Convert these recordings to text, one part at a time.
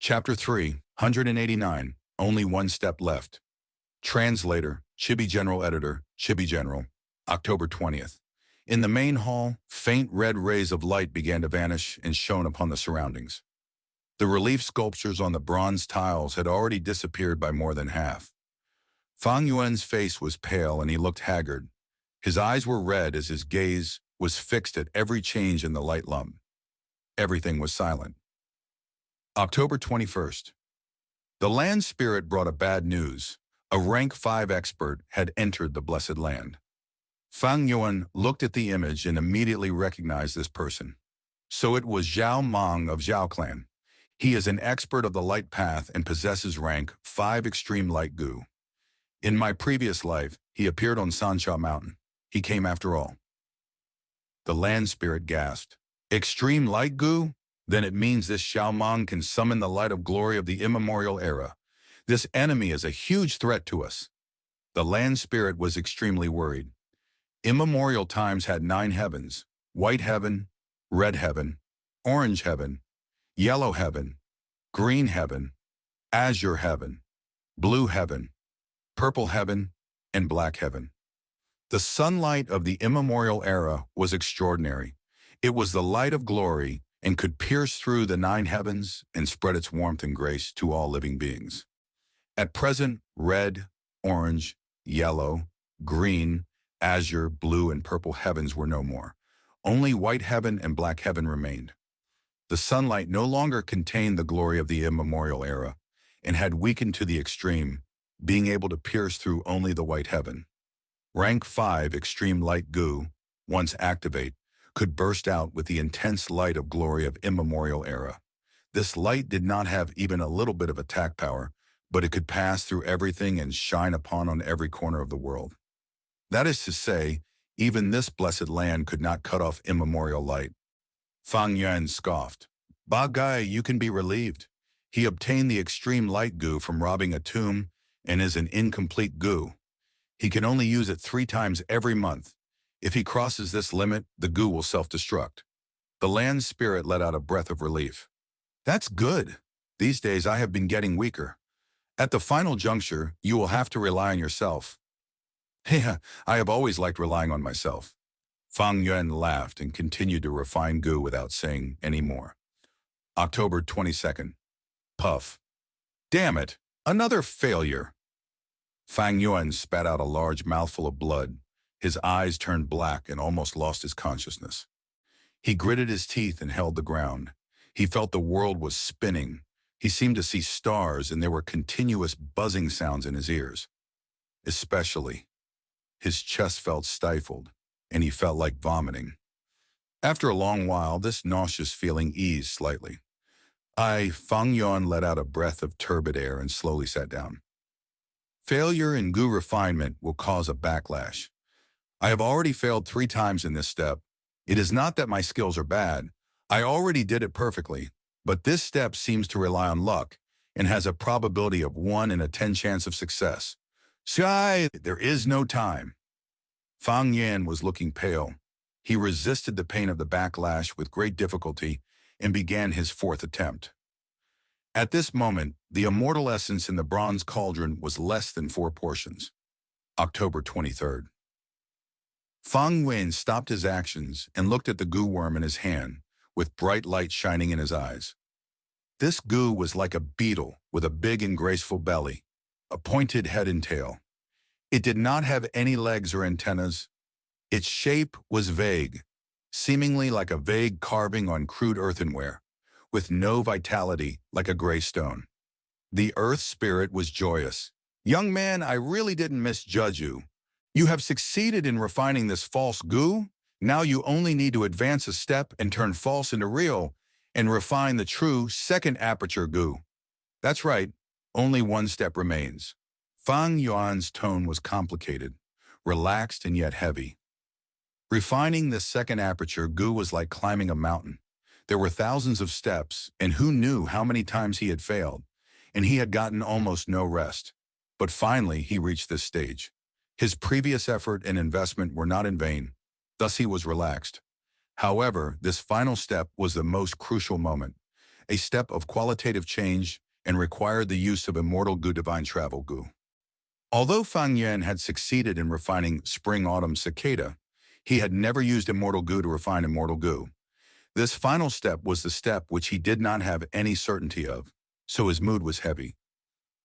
Chapter 3, 189, Only One Step Left. Translator, Chibi General Editor, Chibi General, October 20th. In the main hall, faint red rays of light began to vanish and shone upon the surroundings. The relief sculptures on the bronze tiles had already disappeared by more than half. Fang Yuan's face was pale and he looked haggard. His eyes were red as his gaze was fixed at every change in the light lump. Everything was silent. October 21st. The land spirit brought a bad news. A rank 5 expert had entered the blessed land. Fang Yuan looked at the image and immediately recognized this person. So it was Zhao Meng of Zhao clan. He is an expert of the light path and possesses rank 5 extreme light gu. In my previous life, he appeared on Sancha Mountain. He came after all. The land spirit gasped. Extreme light gu? Then it means this Xiao Meng can summon the light of glory of the immemorial era. This enemy is a huge threat to us. The land spirit was extremely worried. Immemorial times had 9 heavens: white heaven, red heaven, orange heaven, yellow heaven, green heaven, azure heaven, blue heaven, purple heaven, and black heaven. The sunlight of the immemorial era was extraordinary. It was the light of glory and could pierce through the 9 heavens and spread its warmth and grace to all living beings. At present, red, orange, yellow, green, azure, blue, and purple heavens were no more. Only white heaven and black heaven remained. The sunlight no longer contained the glory of the immemorial era and had weakened to the extreme, being able to pierce through only the white heaven. Rank 5 extreme light gu, once activate, could burst out with the intense light of glory of immemorial era. This light did not have even a little bit of attack power, but it could pass through everything and shine upon on every corner of the world. That is to say, even this blessed land could not cut off immemorial light. Fang Yuan scoffed. Ba Gai, you can be relieved. He obtained the extreme light gu from robbing a tomb and is an incomplete gu. He can only use it 3 times every month. If he crosses this limit, the gu will self-destruct. The land spirit let out a breath of relief. That's good. These days I have been getting weaker. At the final juncture, you will have to rely on yourself. Yeah, I have always liked relying on myself. Fang Yuan laughed and continued to refine gu without saying any more. October 22nd. Puff. Damn it, another failure. Fang Yuan spat out a large mouthful of blood. His eyes turned black and almost lost his consciousness. He gritted his teeth and held the ground. He felt the world was spinning. He seemed to see stars and there were continuous buzzing sounds in his ears. Especially, his chest felt stifled and he felt like vomiting. After a long while, this nauseous feeling eased slightly. Fang Yuan let out a breath of turbid air and slowly sat down. Failure in gu refinement will cause a backlash. I have already failed 3 times in this step. It is not that my skills are bad. I already did it perfectly, but this step seems to rely on luck and has a probability of 1 in a 10 chance of success. There is no time. Fang Yuan was looking pale. He resisted the pain of the backlash with great difficulty and began his 4th attempt. At this moment, the immortal essence in the bronze cauldron was less than 4 portions. October 23rd. Fang Yuan stopped his actions and looked at the gu worm in his hand, with bright light shining in his eyes. This gu was like a beetle with a big and graceful belly, a pointed head and tail. It did not have any legs or antennas. Its shape was vague, seemingly like a vague carving on crude earthenware, with no vitality like a gray stone. The earth spirit was joyous. Young man, I really didn't misjudge you. You have succeeded in refining this false gu. Now you only need to advance a step and turn false into real and refine the true 2nd aperture gu. That's right, only 1 step remains. Fang Yuan's tone was complicated, relaxed and yet heavy. Refining this 2nd aperture gu was like climbing a mountain. There were thousands of steps, and who knew how many times he had failed, and he had gotten almost no rest. But finally he reached this stage. His previous effort and investment were not in vain, thus he was relaxed. However, this final step was the most crucial moment. a step of qualitative change and required the use of immortal goo divine travel goo. Although Fang Yuan had succeeded in refining spring-autumn cicada, he had never used immortal goo to refine immortal goo. This final step was the step which he did not have any certainty of, so his mood was heavy.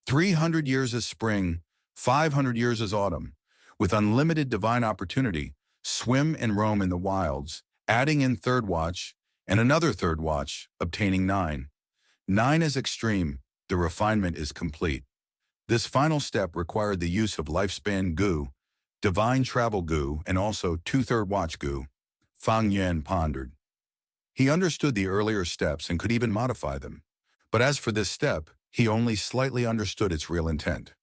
300 years as spring, 500 years as autumn, with unlimited divine opportunity, swim and roam in the wilds, adding in third watch and another third watch, obtaining 9. 9 is extreme, the refinement is complete. This final step required the use of lifespan goo, divine travel goo, and also 2 third watch goo. Fang Yuan pondered. He understood the earlier steps and could even modify them. But as for this step, he only slightly understood its real intent.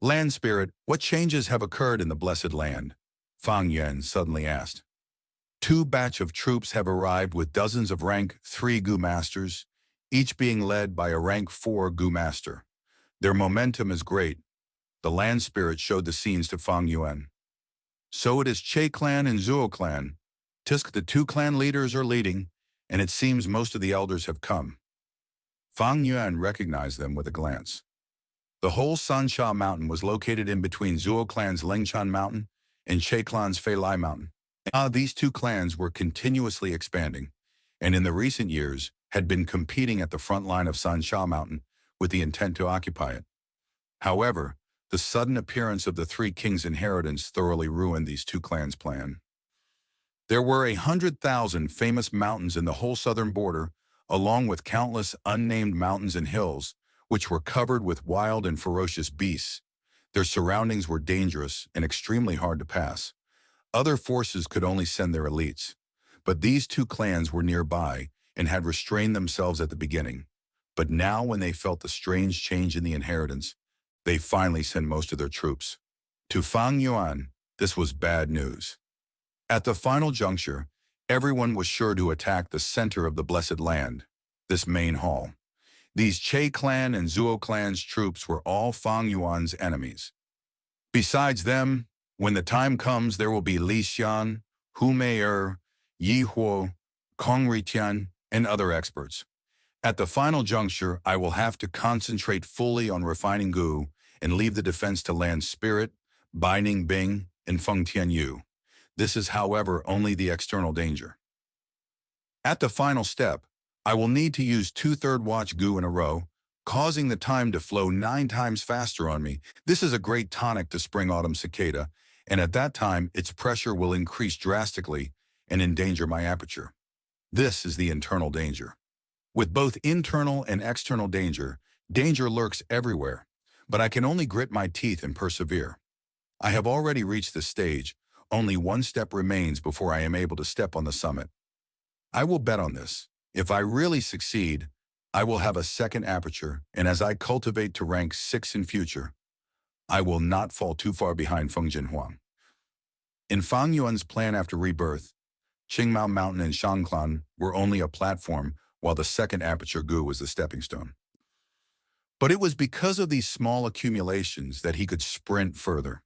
Land Spirit, what changes have occurred in the Blessed Land? Fang Yuan suddenly asked. 2 batch of troops have arrived with dozens of rank 3 goo masters, each being led by a rank 4 goo master. Their momentum is great. The Land Spirit showed the scenes to Fang Yuan. So it is Che clan and Zhuo clan. Tisk, the 2 clan leaders are leading, and it seems most of the elders have come. Fang Yuan recognized them with a glance. The whole Sansha Mountain was located in between Zhuo clan's Lengchan Mountain and Che clan's Fei Lai Mountain. These 2 clans were continuously expanding, and in the recent years had been competing at the front line of Sansha Mountain with the intent to occupy it. However, the sudden appearance of the 3 kings' inheritance thoroughly ruined these 2 clans' plan. There were 100,000 famous mountains in the whole southern border, along with countless unnamed mountains and hills, which were covered with wild and ferocious beasts. Their surroundings were dangerous and extremely hard to pass. Other forces could only send their elites. But these 2 clans were nearby and had restrained themselves at the beginning. But now when they felt the strange change in the inheritance, they finally sent most of their troops. To Fang Yuan, this was bad news. At the final juncture, everyone was sure to attack the center of the Blessed Land, this main hall. These Che clan and Zhuo clan's troops were all Fang Yuan's enemies. Besides them, when the time comes, there will be Li Xian, Hu Mei'er, Yi Huo, Kong Ritian, and other experts. At the final juncture, I will have to concentrate fully on refining Gu and leave the defense to Land Spirit, Bai Ning Bing, and Feng Tianyu. This is, however, only the external danger. At the final step, I will need to use 2 third watch Gu in a row, causing the time to flow 9 times faster on me. This is a great tonic to spring-autumn cicada, and at that time, its pressure will increase drastically and endanger my aperture. This is the internal danger. With both internal and external danger, danger lurks everywhere, but I can only grit my teeth and persevere. I have already reached this stage. Only 1 step remains before I am able to step on the summit. I will bet on this. If I really succeed, I will have a second aperture, and as I cultivate to rank 6 in future, I will not fall too far behind Feng Jinhuang. In Fang Yuan's plan after rebirth, Qingmao Mountain and Shangklan were only a platform, while the second aperture Gu was the stepping stone. But it was because of these small accumulations that he could sprint further.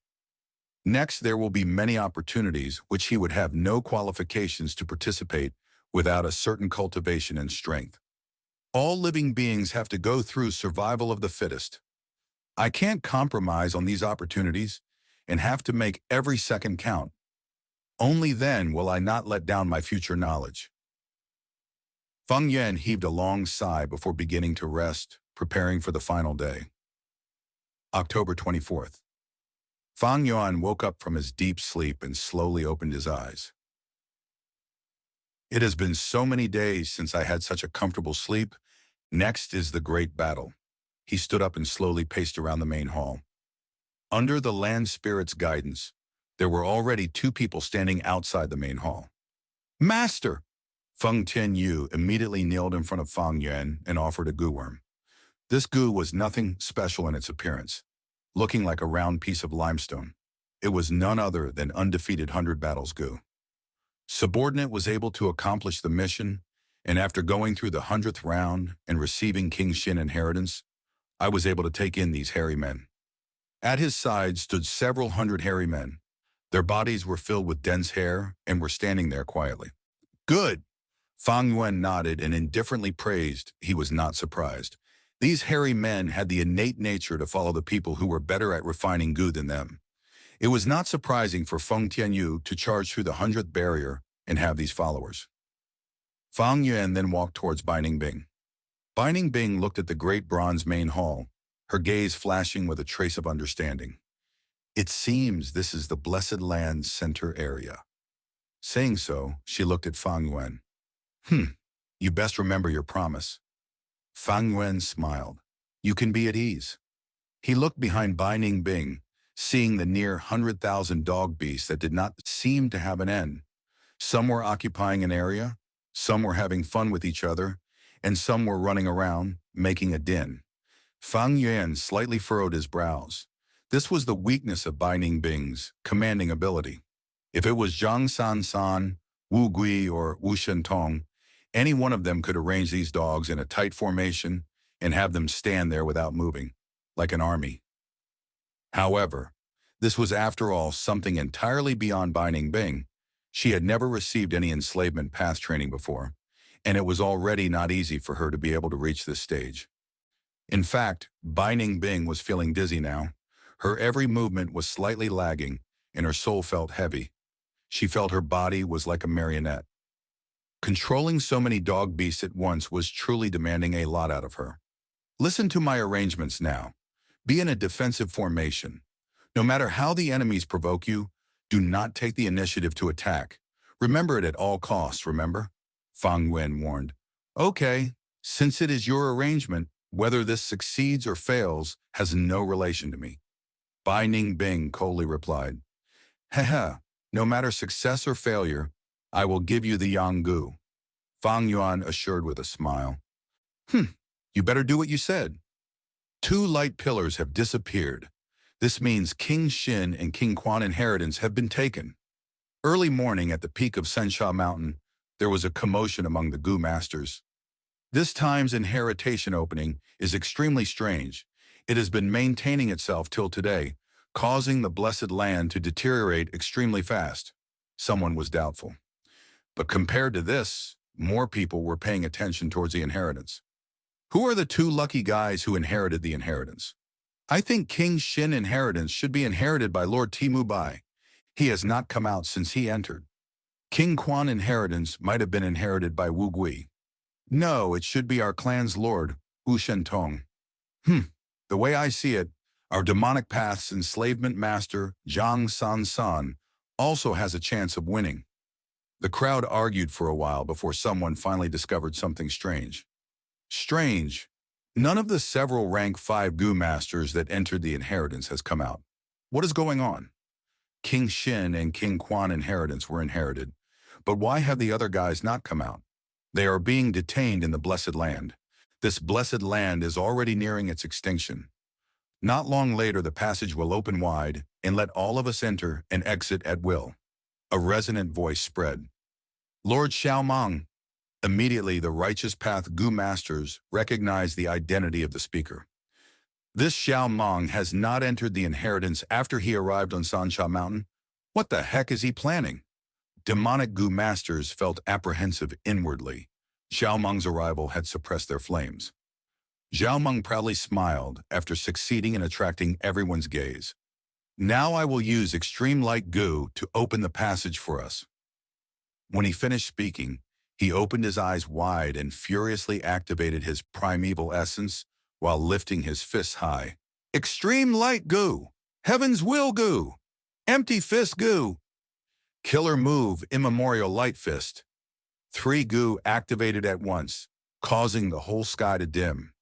Next, there will be many opportunities which he would have no qualifications to participate without a certain cultivation and strength. All living beings have to go through survival of the fittest. I can't compromise on these opportunities and have to make every second count. Only then will I not let down my future knowledge. Feng Yuan heaved a long sigh before beginning to rest, preparing for the final day. October 24th. Fang Yuan woke up from his deep sleep and slowly opened his eyes. It has been so many days since I had such a comfortable sleep. Next is the great battle. He stood up and slowly paced around the main hall. Under the Land Spirit's guidance, there were already 2 people standing outside the main hall. Master! Feng Tianyu immediately kneeled in front of Fang Yuan and offered a gu worm. This gu was nothing special in its appearance, looking like a round piece of limestone. It was none other than undefeated 100 battles gu. Subordinate was able to accomplish the mission, and after going through the 100th round and receiving King Xin inheritance, I was able to take in these hairy men. At his side stood several hundred hairy men. Their bodies were filled with dense hair and were standing there quietly. Good! Fang Yuan nodded and indifferently praised. He was not surprised. These hairy men had the innate nature to follow the people who were better at refining goo than them. It was not surprising for Feng Tianyu to charge through the 100th barrier and have these followers. Fang Yuan then walked towards Binding Bing. Binding Bing looked at the great bronze main hall, her gaze flashing with a trace of understanding. It seems this is the Blessed Land's center area. Saying so, she looked at Fang Yuan. You best remember your promise. Fang Yuan smiled. You can be at ease. He looked behind Binding Bing, seeing the near 100,000 dog beasts that did not seem to have an end. Some were occupying an area, some were having fun with each other, and some were running around, making a din. Fang Yuan slightly furrowed his brows. This was the weakness of Binding Bing's commanding ability. If it was Zhang San, Wu Gui, or Wu Shentong, any one of them could arrange these dogs in a tight formation and have them stand there without moving, like an army. However, this was after all something entirely beyond Binding Bing. She had never received any enslavement path training before, and it was already not easy for her to be able to reach this stage. In fact, Binding Bing was feeling dizzy now. Her every movement was slightly lagging, and her soul felt heavy. She felt her body was like a marionette. Controlling so many dog beasts at once was truly demanding a lot out of her. Listen to my arrangements now. Be in a defensive formation. No matter how the enemies provoke you, do not take the initiative to attack. Remember it at all costs, remember? Fang Yuan warned. Okay, since it is your arrangement, whether this succeeds or fails has no relation to me. Binding Bing coldly replied. Haha, no matter success or failure, I will give you the Yanggu. Fang Yuan assured with a smile. You better do what you said. 2 light pillars have disappeared. This means King Xin and King Quan inheritance have been taken. Early morning at the peak of Sensha Mountain, there was a commotion among the Gu masters. This time's inheritation opening is extremely strange. It has been maintaining itself till today, causing the Blessed Land to deteriorate extremely fast. Someone was doubtful. But compared to this, more people were paying attention towards the inheritance. Who are the 2 lucky guys who inherited the inheritance? I think King Xin inheritance should be inherited by Lord Timu Bai. He has not come out since he entered. King Quan inheritance might have been inherited by Wu Gui. No, it should be our clan's lord, Wu Shentong. The way I see it, our demonic path's enslavement master, Zhang San, also has a chance of winning. The crowd argued for a while before someone finally discovered something strange. Strange. None of the several rank 5 Gu masters that entered the inheritance has come out. What is going on? King Xin and King Quan inheritance were inherited, but why have the other guys not come out? They are being detained in the Blessed Land. This Blessed Land is already nearing its extinction. Not long later, the passage will open wide and let all of us enter and exit at will. A resonant voice spread. Lord Xiaomang. Immediately, the Righteous Path Gu Masters recognized the identity of the speaker. This Xiaomang has not entered the inheritance after he arrived on Sansha Mountain. What the heck is he planning? Demonic Gu Masters felt apprehensive inwardly. Xiaomang's arrival had suppressed their flames. Xiaomang proudly smiled after succeeding in attracting everyone's gaze. Now I will use extreme light Gu to open the passage for us. When he finished speaking, he opened his eyes wide and furiously activated his primeval essence while lifting his fists high. Extreme light Gu! Heaven's will Gu! Empty fist Gu! Killer move immemorial light fist. 3 Gu activated at once, causing the whole sky to dim.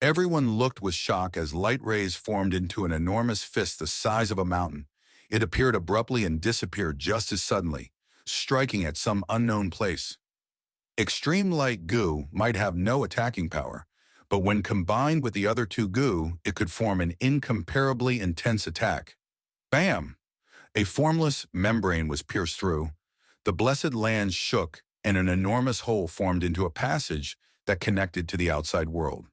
Everyone looked with shock as light rays formed into an enormous fist the size of a mountain. It appeared abruptly and disappeared just as suddenly, striking at some unknown place. Extreme light Gu might have no attacking power, but when combined with the other 2 Gu, it could form an incomparably intense attack. Bam! A formless membrane was pierced through. The Blessed Land shook, and an enormous hole formed into a passage that connected to the outside world.